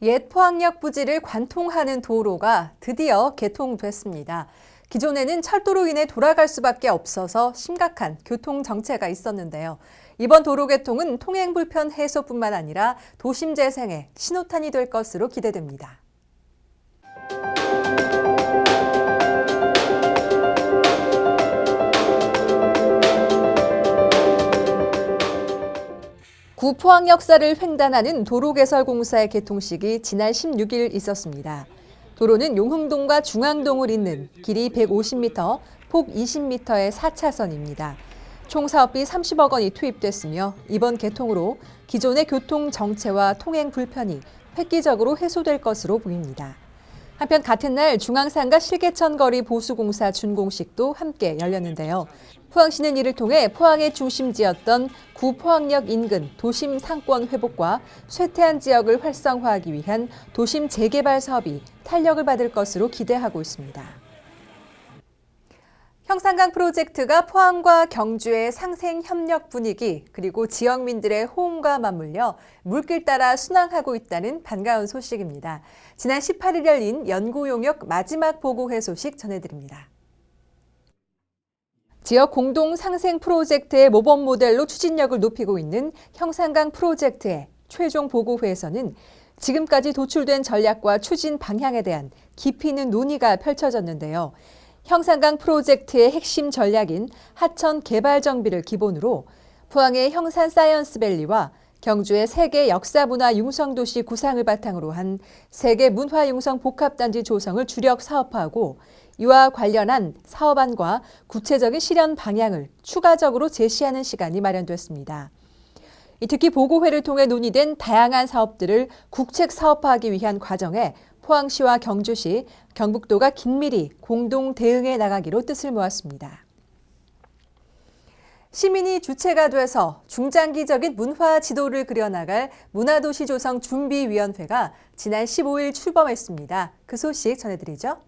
옛 포항역 부지를 관통하는 도로가 드디어 개통됐습니다. 기존에는 철도로 인해 돌아갈 수밖에 없어서 심각한 교통 정체가 있었는데요. 이번 도로 개통은 통행 불편 해소뿐만 아니라 도심 재생에 신호탄이 될 것으로 기대됩니다. 구포항 역사를 횡단하는 도로개설공사의 개통식이 지난 16일 있었습니다. 도로는 용흥동과 중앙동을 잇는 길이 150m, 폭 20m의 4차선입니다. 총 사업비 30억 원이 투입됐으며 이번 개통으로 기존의 교통 정체와 통행 불편이 획기적으로 해소될 것으로 보입니다. 한편 같은 날 중앙산과 실개천 거리 보수공사 준공식도 함께 열렸는데요. 포항시는 이를 통해 포항의 중심지였던 구포항역 인근 도심 상권 회복과 쇠퇴한 지역을 활성화하기 위한 도심 재개발 사업이 탄력을 받을 것으로 기대하고 있습니다. 형산강 프로젝트가 포항과 경주의 상생 협력 분위기 그리고 지역민들의 호응과 맞물려 물길 따라 순항하고 있다는 반가운 소식입니다. 지난 18일 열린 연구용역 마지막 보고회 소식 전해드립니다. 지역 공동 상생 프로젝트의 모범 모델로 추진력을 높이고 있는 형산강 프로젝트의 최종 보고회에서는 지금까지 도출된 전략과 추진 방향에 대한 깊이 있는 논의가 펼쳐졌는데요. 형산강 프로젝트의 핵심 전략인 하천 개발 정비를 기본으로 포항의 형산 사이언스밸리와 경주의 세계 역사문화 융성도시 구상을 바탕으로 한 세계 문화융성 복합단지 조성을 주력 사업화하고 이와 관련한 사업안과 구체적인 실현 방향을 추가적으로 제시하는 시간이 마련됐습니다. 특히 보고회를 통해 논의된 다양한 사업들을 국책 사업화하기 위한 과정에 포항시와 경주시, 경북도가 긴밀히 공동 대응해 나가기로 뜻을 모았습니다. 시민이 주체가 돼서 중장기적인 문화 지도를 그려나갈 문화도시조성준비위원회가 지난 15일 출범했습니다. 그 소식 전해드리죠.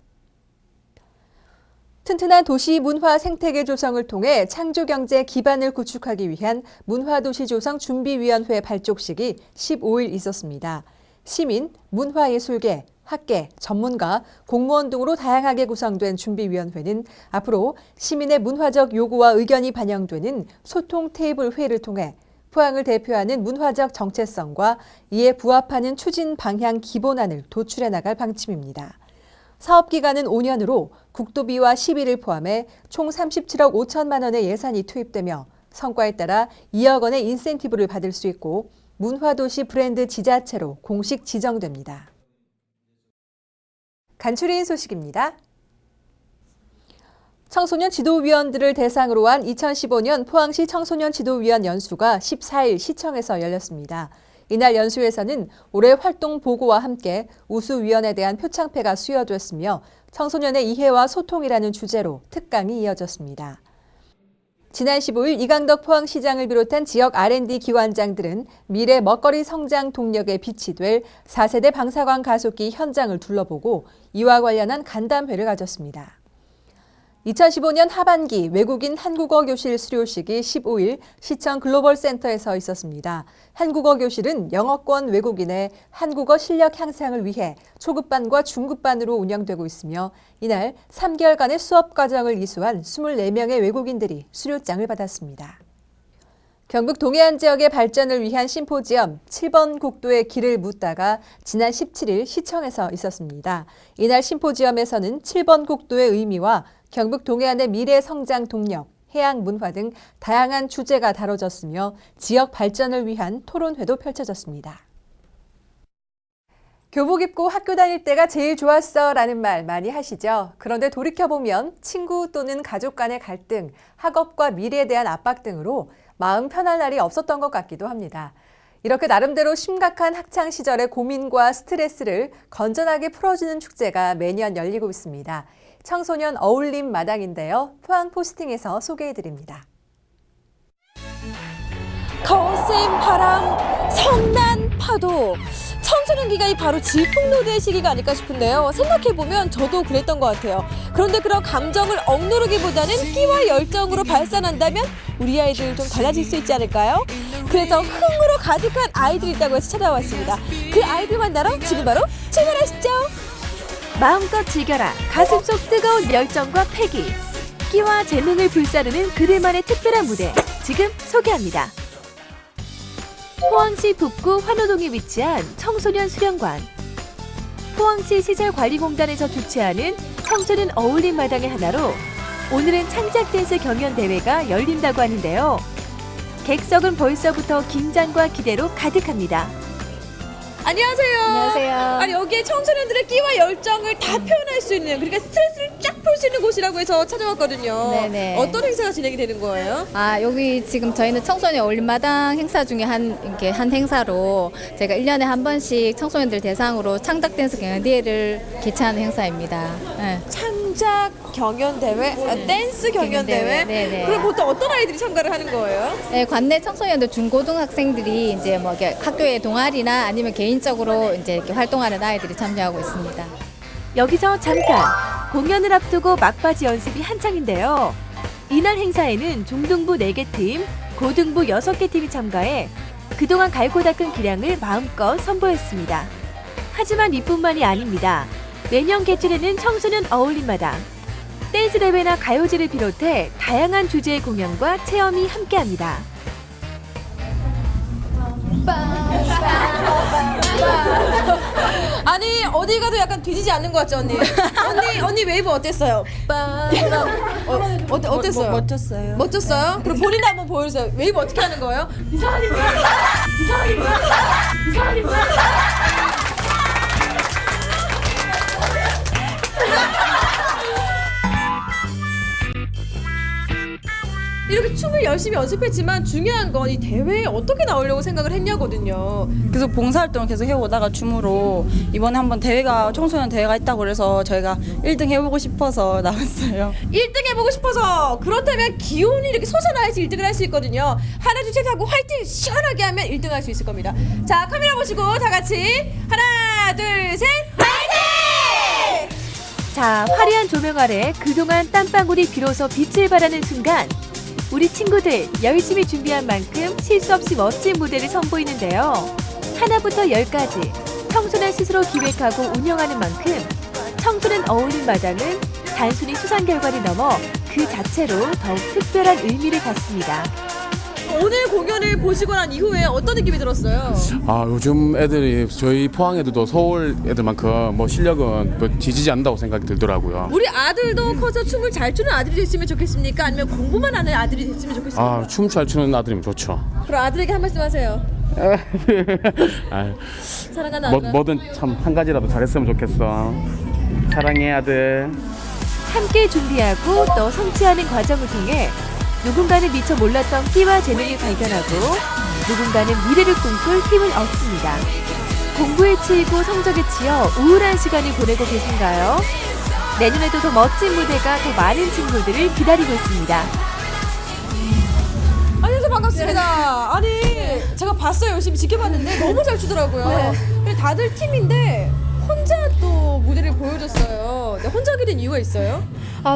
튼튼한 도시 문화 생태계 조성을 통해 창조경제 기반을 구축하기 위한 문화도시조성준비위원회 발족식이 15일 있었습니다. 시민, 문화예술계, 학계, 전문가, 공무원 등으로 다양하게 구성된 준비위원회는 앞으로 시민의 문화적 요구와 의견이 반영되는 소통 테이블 회의를 통해 포항을 대표하는 문화적 정체성과 이에 부합하는 추진 방향 기본안을 도출해 나갈 방침입니다. 사업 기간은 5년으로 국도비와 시비를 포함해 총 37억 5천만 원의 예산이 투입되며 성과에 따라 2억 원의 인센티브를 받을 수 있고 문화도시 브랜드 지자체로 공식 지정됩니다. 간추린 소식입니다. 청소년 지도위원들을 대상으로 한 2015년 포항시 청소년 지도위원 연수가 14일 시청에서 열렸습니다. 이날 연수에서는 올해 활동 보고와 함께 우수위원에 대한 표창패가 수여됐으며 청소년의 이해와 소통이라는 주제로 특강이 이어졌습니다. 지난 15일 이강덕 포항시장을 비롯한 지역 R&D 기관장들은 미래 먹거리 성장 동력의 빛이 될 4세대 방사광 가속기 현장을 둘러보고 이와 관련한 간담회를 가졌습니다. 2015년 하반기 외국인 한국어 교실 수료식이 15일 시청 글로벌센터에서 있었습니다. 한국어 교실은 영어권 외국인의 한국어 실력 향상을 위해 초급반과 중급반으로 운영되고 있으며 이날 3개월간의 수업 과정을 이수한 24명의 외국인들이 수료장을 받았습니다. 경북 동해안 지역의 발전을 위한 심포지엄 7번 국도의 길을 묻다가 지난 17일 시청에서 있었습니다. 이날 심포지엄에서는 7번 국도의 의미와 경북 동해안의 미래 성장 동력, 해양 문화 등 다양한 주제가 다뤄졌으며 지역 발전을 위한 토론회도 펼쳐졌습니다. 교복 입고 학교 다닐 때가 제일 좋았어 라는 말 많이 하시죠? 그런데 돌이켜보면 친구 또는 가족 간의 갈등, 학업과 미래에 대한 압박 등으로 마음 편할 날이 없었던 것 같기도 합니다. 이렇게 나름대로 심각한 학창 시절의 고민과 스트레스를 건전하게 풀어주는 축제가 매년 열리고 있습니다. 청소년 어울림 마당인데요. 포항 포스팅에서 소개해드립니다. 거센 바람, 성난 파도, 청소년 기간이 바로 질풍노도의 시기가 아닐까 싶은데요. 생각해보면 저도 그랬던 것 같아요. 그런데 그런 감정을 억누르기보다는 끼와 열정으로 발산한다면 우리 아이들 좀 달라질 수 있지 않을까요? 그래서 흥으로 가득한 아이들이 있다고 해서 찾아왔습니다. 그 아이들 만나러 지금 바로 출발하시죠. 마음껏 즐겨라. 가슴속 뜨거운 열정과 패기. 끼와 재능을 불사르는 그들만의 특별한 무대. 지금 소개합니다. 포항시 북구 환호동에 위치한 청소년 수련관. 포항시 시설관리공단에서 주최하는 청소년 어울림 마당의 하나로 오늘은 창작 댄스 경연 대회가 열린다고 하는데요. 객석은 벌써부터 긴장과 기대로 가득합니다. 안녕하세요. 안녕하세요. 아니 여기에 청소년들의 끼와 열정을 다 표현할 수 있는, 그러니까 스트레스를 쫙 풀 수 있는 곳이라고 해서 찾아왔거든요. 네네. 어떤 행사가 진행이 되는 거예요? 여기 지금 저희는 청소년 어울림마당 행사 중에 한 행사로 제가 1년에 한 번씩 청소년들 대상으로 창작 댄스 경연 대회를 개최하는 행사입니다. 네. 창작 경연 대회, 댄스 경연 대회. 네네. 그럼 보통 어떤 아이들이 참가를 하는 거예요? 네, 관내 청소년들 중고등학생들이 이제 뭐 이렇게 학교의 동아리나 아니면 개인적으로 이제 이렇게 활동하는 아이들이 참여하고 있습니다. 여기서 잠깐! 공연을 앞두고 막바지 연습이 한창인데요. 이날 행사에는 중등부 4개 팀, 고등부 6개 팀이 참가해 그동안 갈고 닦은 기량을 마음껏 선보였습니다. 하지만 이뿐만이 아닙니다. 매년 개최되는 청소년 어울림마당. 댄스 대회나 가요제를 비롯해 다양한 주제의 공연과 체험이 함께합니다. 아니 어디 가도 약간 뒤지지 않는 것 같죠 언니? 언니 웨이브 어땠어요? 어땠어요? 멋졌어요. 멋졌어요? 그럼 본인도 한번 보여주세요. 웨이브 어떻게 하는 거예요? 이 사람이 뭐야? 이 사람이 뭐야? 이 사람이 뭐야? 이렇게 춤을 열심히 연습했지만 중요한 건 이 대회에 어떻게 나오려고 생각을 했냐거든요. 그래서 봉사활동을 계속 해오다가 춤으로 이번에 한번 대회가 청소년 대회가 있다고 그래서 저희가 1등 해보고 싶어서 나왔어요. 1등 해보고 싶어서. 그렇다면 기운이 이렇게 솟아나야지 1등을 할 수 있거든요. 하나 둘 셋 하고 화이팅 시원하게 하면 1등 할 수 있을 겁니다. 자, 카메라 보시고 다 같이 하나 둘 셋 화이팅! 자, 화려한 조명 아래 그동안 땀방울이 비로소 빛을 발하는 순간 우리 친구들 열심히 준비한 만큼 실수 없이 멋진 무대를 선보이는데요. 하나부터 10까지 청소년 스스로 기획하고 운영하는 만큼 청소년 어울림 마당은 단순히 수상 결과를 넘어 그 자체로 더욱 특별한 의미를 갖습니다. 오늘 공연을 보시고 난 이후에 어떤 느낌이 들었어요? 요즘 애들이 저희 포항 애들도 서울 애들만큼 뭐 실력은 뭐 지지지 않는다고 생각이 들더라고요. 우리 아들도 커서 춤을 잘 추는 아들이 됐으면 좋겠습니까? 아니면 공부만 하는 아들이 됐으면 좋겠습니까? 춤 잘 추는 아들이면 좋죠. 그럼 아들에게 한 말씀 하세요. 아, 사랑하는 아들. 뭐든 참 한 가지라도 잘했으면 좋겠어. 사랑해 아들. 함께 준비하고 또 성취하는 과정을 통해 누군가는 미처 몰랐던 끼와 재능을 발견하고 누군가는 미래를 꿈꿀 힘을 얻습니다. 공부에 치이고 성적에 치여 우울한 시간을 보내고 계신가요? 내년에도 더 멋진 무대가 더 많은 친구들을 기다리고 있습니다. 안녕하세요, 반갑습니다. 아니 제가 봤어요. 열심히 지켜봤는데 너무 잘 추더라고요. 근데 다들 팀인데 혼자 또 무대를 보여줬어요. 근데 혼자 하게 된 이유가 있어요?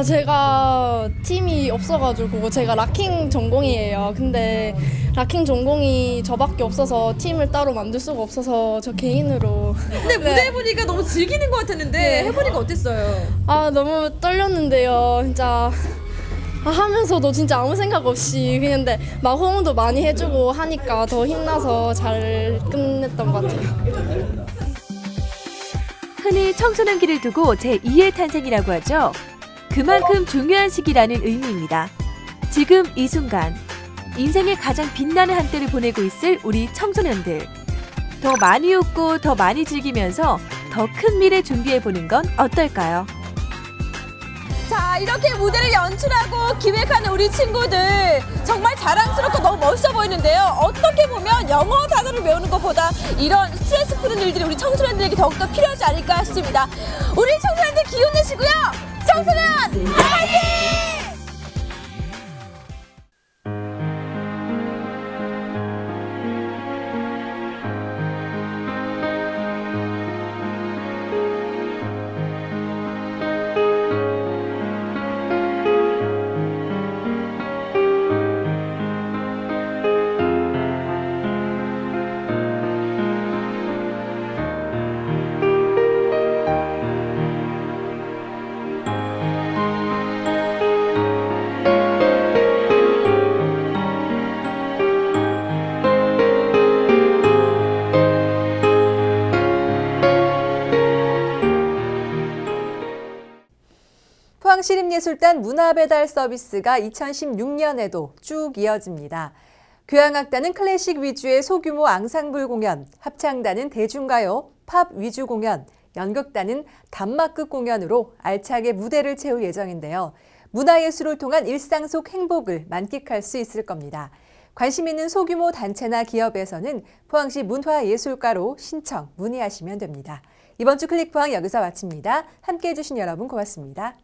제가 팀이 없어가지고 제가 락킹 전공이에요. 근데 락킹 전공이 저밖에 없어서 팀을 따로 만들 수가 없어서 저 개인으로. 근데 무대 해보니까 너무 즐기는 것 같았는데 해보니까 어땠어요? 너무 떨렸는데요. 진짜 하면서도 진짜 아무 생각 없이 근데 막 호응도 많이 해주고 하니까 더 힘나서 잘 끝냈던 것 같아요. 흔히 청소년기를 두고 제2의 탄생이라고 하죠. 그만큼 중요한 시기라는 의미입니다. 지금 이 순간 인생의 가장 빛나는 한때를 보내고 있을 우리 청소년들. 더 많이 웃고 더 많이 즐기면서 더 큰 미래 준비해보는 건 어떨까요? 자, 이렇게 무대를 연출하고 기획하는 우리 친구들 정말 자랑스럽고 너무 멋있어 보이는데요. 어떻게 보면 영어 단어를 외우는 것보다 이런 스트레스 푸는 일들이 우리 청소년들에게 더욱더 필요하지 않을까 싶습니다. 우리 청소년들 기운 내시고요. 청소년 화이팅! 포항시립예술단 문화배달 서비스가 2016년에도 쭉 이어집니다. 교향악단은 클래식 위주의 소규모 앙상블 공연, 합창단은 대중가요, 팝 위주 공연, 연극단은 단막극 공연으로 알차게 무대를 채울 예정인데요. 문화예술을 통한 일상 속 행복을 만끽할 수 있을 겁니다. 관심 있는 소규모 단체나 기업에서는 포항시 문화예술과로 신청, 문의하시면 됩니다. 이번 주 클릭포항 여기서 마칩니다. 함께해 주신 여러분 고맙습니다.